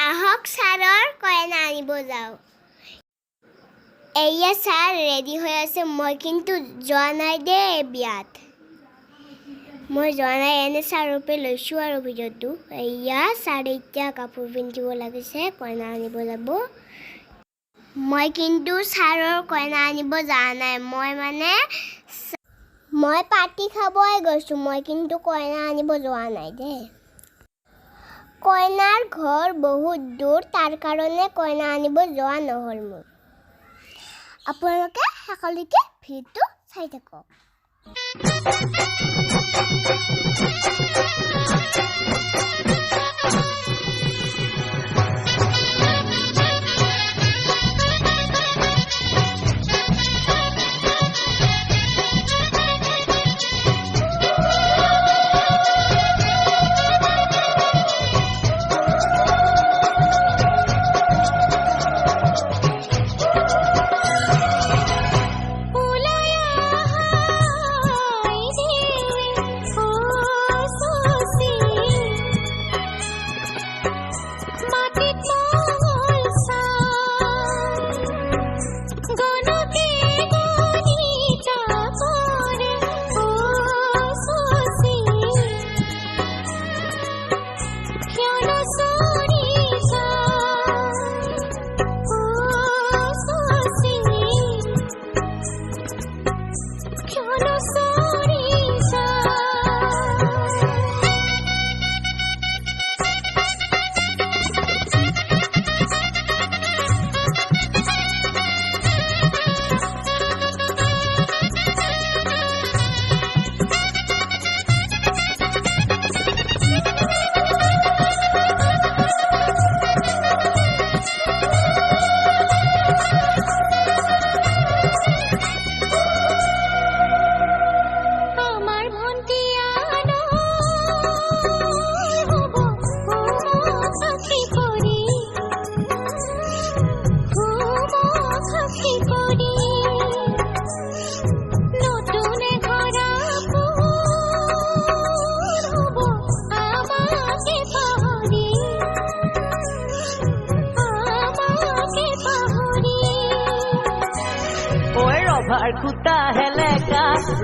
আহক ছাৰৰ কইনা আনিব যাওঁ। এয়া ছাৰ ৰেডি হৈ আছে, মই কিন্তু যোৱা নাই দেই বিয়াত। মই যোৱা নাই, এনে ছাৰৰ পৰা লৈছোঁ আৰু ভিডিঅ'টো। এয়া ছাৰে এতিয়া কাপোৰ পিন্ধিব লাগিছে, কইনা আনিব যাব। মই কিন্তু ছাৰৰ কইনা আনিব যোৱা নাই, মই পাৰ্টি খাবই গৈছোঁ, মই কিন্তু কইনা আনিব যোৱা নাই দেই। কইনাৰ ঘৰ বহুত দূৰ, তাৰ কাৰণে কইনা আনিব যোৱা নহ'ল মোৰ। আপোনালোকে শেষলৈকে ভিডিঅ'টো চাই থাকক।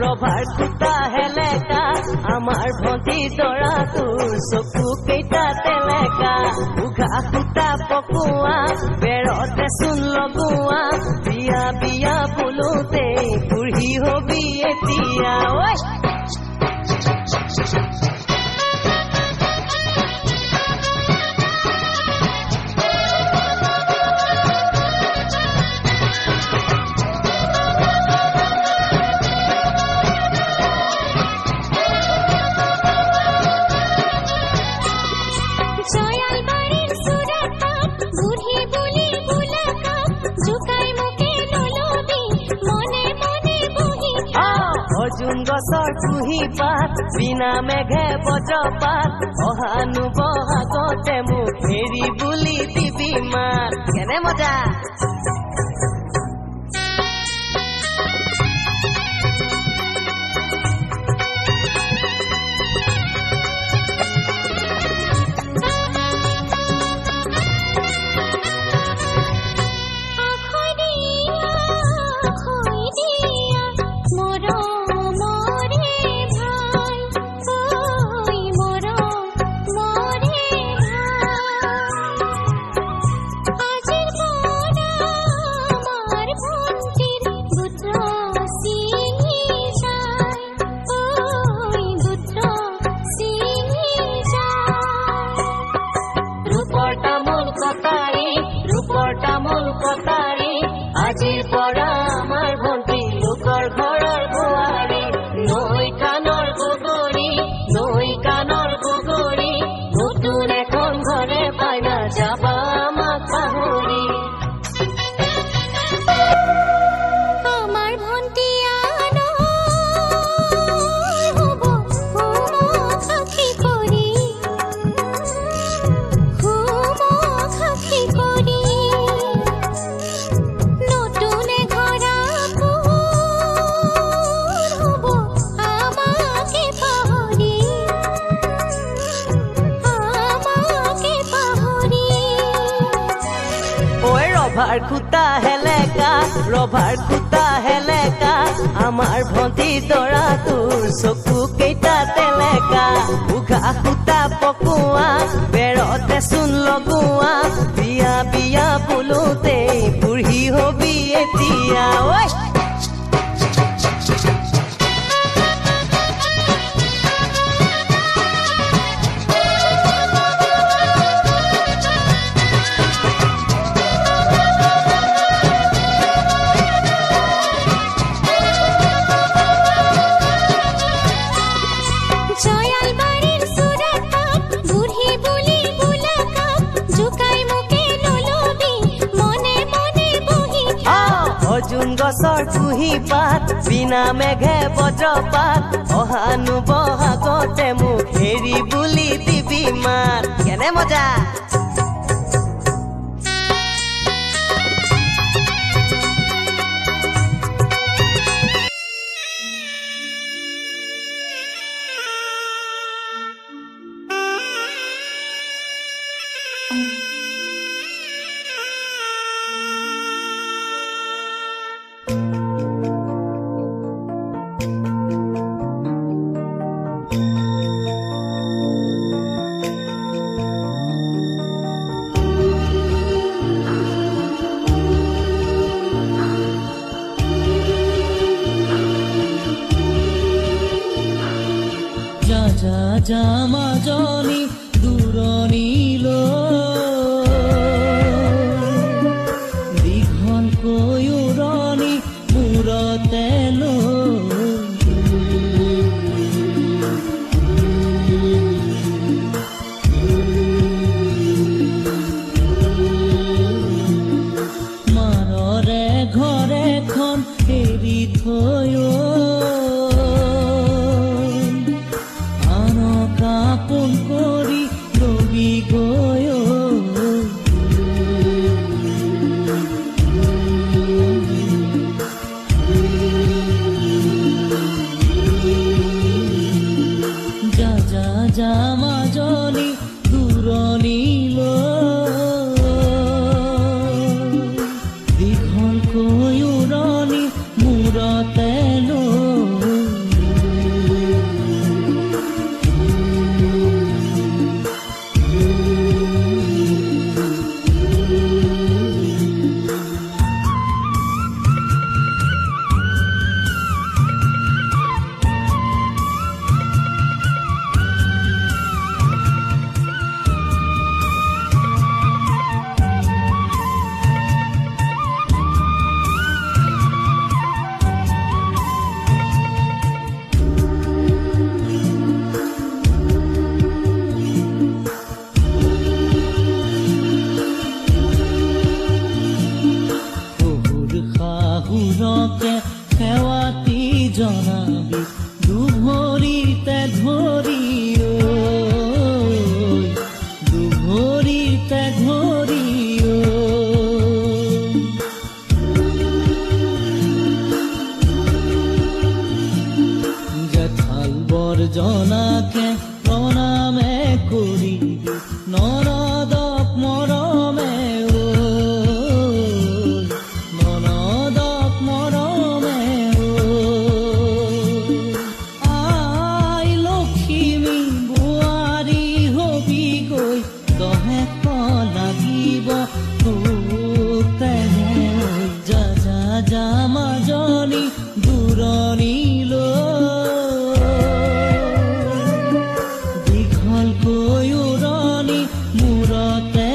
ৰভাৰ খুটা হেলেকা আমাৰ ভণ্টি দৰা তোৰ চকু কেইটা তেলেকা উঘা খুটা পকোৱা বেৰতে চোন লগোৱা বিয়া বিয়া বোলোতে বুঢ়ী হবি এতিয়া ঐ অৰ্জুন গছৰ কুহি পাত বিনা মেঘে বজ্ৰপাত অহানু বহাগতে মোক হেৰি বুলি দিবি মাত কেনে মজা আজিৰ পৰা আমাৰ ভণ্টি লোকৰ ঘৰৰ বোৱাৰী নৈ কাণৰ বগৰী নতুন এখন ঘৰে পাই না যাবা আমাক পাহৰি আমাৰ ভণ্টি ৰভাৰ খুটা হেলেকা ৰভাৰ খুটা হেলেকা আমাৰ ভণ্টি দৰা তোৰ চকু কেইটা তেলেকা উঘা খুটা পকোৱা বেৰতে চোন লগোৱা বিয়া বিয়া বোলোতে বুঢ়ী হবি এতিয়া ঐ অৰ্জুন গছৰ কুহি পাত বিনা মেঘে বজ্ৰপাত অহানু বহাগতে মোক হেৰি বুলি দিবি মাত কেনে মজা মাজনী দূৰণিলৈ দীঘলকৈ উৰণি মূৰতে মাৰৰে ঘৰেখন এৰি থৈ আপোন কৰি ৰবি গৈ যা যা যা মাজনী দূৰণিলৈ দীঘলকৈ উৰণি মূৰতে সেৱাতি জনাবি দুভৰিতে ধৰি দুভৰিতে ধৰি জেঠাল বৰ জনাকে প্ৰণামে কৰিবি নৰদক মৰমে যা মাজনী দূৰণিলৈ দীঘলকৈ উৰণি মূৰতে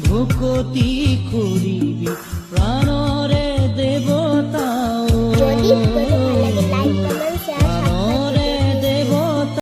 ভোকতি কৰিবি প্ৰাণৰে কি